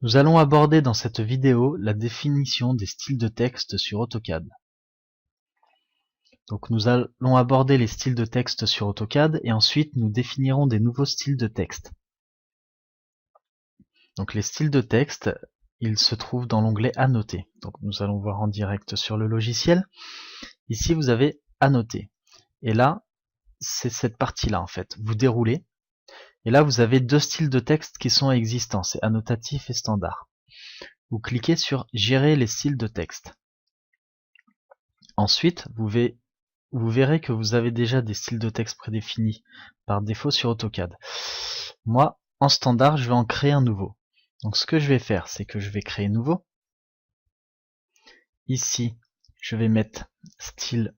Nous allons aborder dans cette vidéo la définition des styles de texte sur AutoCAD. Donc nous allons aborder les styles de texte sur AutoCAD et ensuite nous définirons des nouveaux styles de texte. Donc les styles de texte, ils se trouvent dans l'onglet Annoter. Donc nous allons voir en direct sur le logiciel. Ici vous avez Annoter. Et là, c'est cette partie-là en fait. Vous déroulez. Et là vous avez deux styles de texte qui sont existants, c'est annotatif et standard. Vous cliquez sur Gérer les styles de texte. Ensuite, vous verrez que vous avez déjà des styles de texte prédéfinis par défaut sur AutoCAD. Moi, en standard, je vais en créer un nouveau. Donc ce que je vais faire, c'est que je vais créer nouveau. Ici, je vais mettre style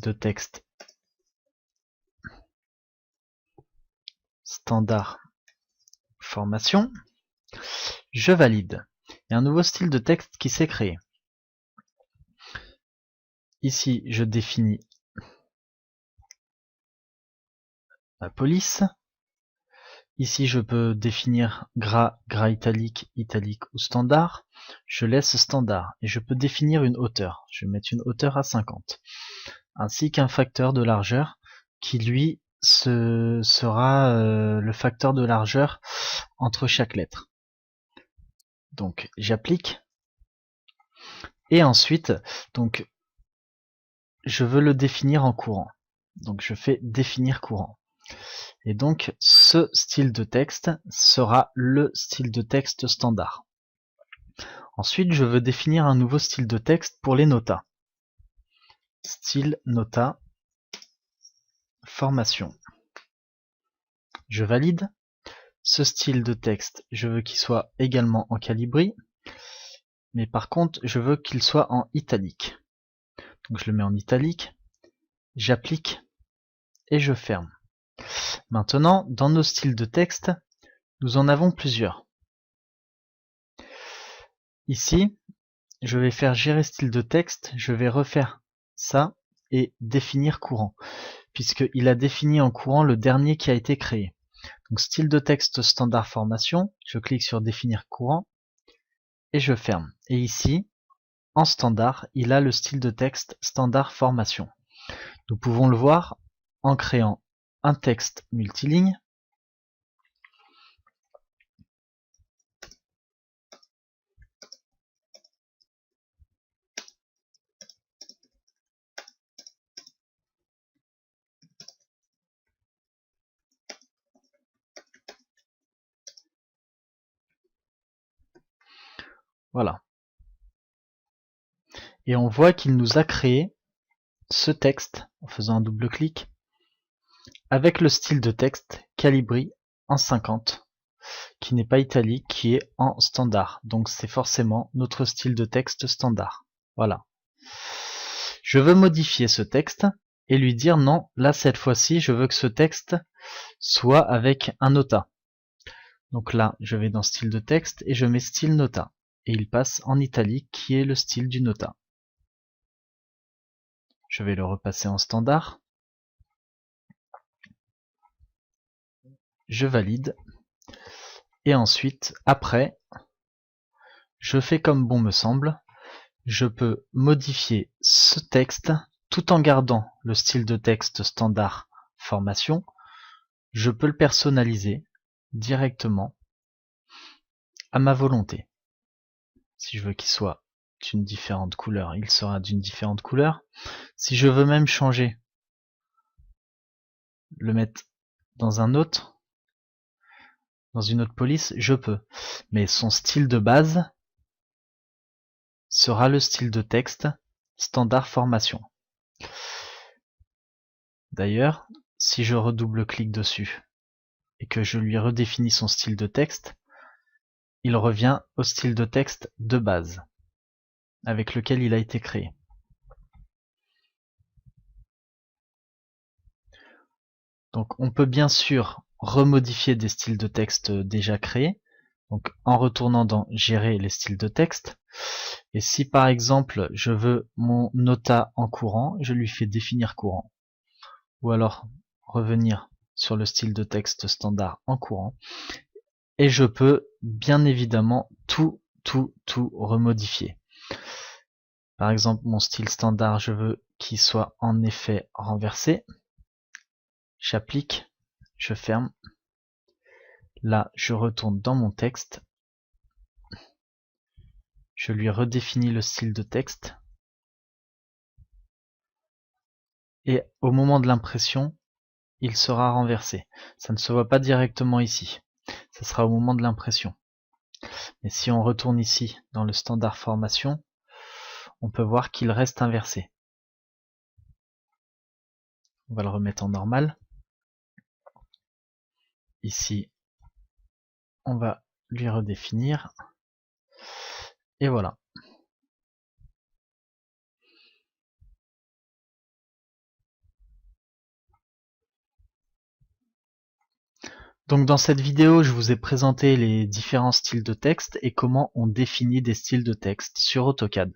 de texte standard formation. Je valide. Il y a un nouveau style de texte qui s'est créé. Ici, je définis la police. Ici, je peux définir gras, gras italique, italique ou standard. Je laisse standard et je peux définir une hauteur. Je vais mettre une hauteur à 50. Ainsi qu'un facteur de largeur qui, lui, sera le facteur de largeur entre chaque lettre. Donc, j'applique. Et ensuite, donc, je veux le définir en courant. Donc, je fais définir courant. Et donc, ce style de texte sera le style de texte standard. Ensuite, je veux définir un nouveau style de texte pour les notas. Style nota formation. Je valide. Ce style de texte, je veux qu'il soit également en calibri. Mais par contre, je veux qu'il soit en italique. Donc je le mets en italique. J'applique et je ferme. Maintenant, dans nos styles de texte, nous en avons plusieurs. Ici, je vais faire gérer style de texte, je vais refaire ça et définir courant, puisqu'il a défini en courant le dernier qui a été créé. Donc style de texte standard formation, je clique sur définir courant et je ferme. Et ici, en standard, il a le style de texte standard formation. Nous pouvons le voir en créant un texte multiligne. Voilà. Et on voit qu'il nous a créé ce texte en faisant un double clic avec le style de texte calibri en 50 qui n'est pas italique, qui est en standard. Donc c'est forcément notre style de texte standard. Voilà. Je veux modifier ce texte et lui dire non, là cette fois-ci je veux que ce texte soit avec un nota. Donc là je vais dans style de texte et je mets style nota. Et il passe en italique qui est le style du nota. Je vais le repasser en standard. Je valide. Et ensuite, après, je fais comme bon me semble. Je peux modifier ce texte tout en gardant le style de texte standard formation. Je peux le personnaliser directement à ma volonté. Si je veux qu'il soit d'une différente couleur, il sera d'une différente couleur. Si je veux même changer, le mettre dans un autre, dans une autre police, je peux. Mais son style de base sera le style de texte standard formation. D'ailleurs, si je redouble-clique dessus et que je lui redéfinis son style de texte, il revient au style de texte de base avec lequel il a été créé. Donc on peut bien sûr remodifier des styles de texte déjà créés, donc en retournant dans gérer les styles de texte. Et si par exemple je veux mon nota en courant, je lui fais définir courant. Ou alors revenir sur le style de texte standard en courant. et je peux bien évidemment tout remodifier. Par exemple, mon style standard, je veux qu'il soit en effet renversé. J'applique, je ferme. Là, je retourne dans mon texte. Je lui redéfinis le style de texte. Et au moment de l'impression, il sera renversé. Ça ne se voit pas directement ici. Ça sera au moment de l'impression. Mais si on retourne ici dans le standard formation, on peut voir qu'il reste inversé. On va le remettre en normal. Ici, on va lui redéfinir. Et voilà. Donc dans cette vidéo, je vous ai présenté les différents styles de texte et comment on définit des styles de texte sur AutoCAD.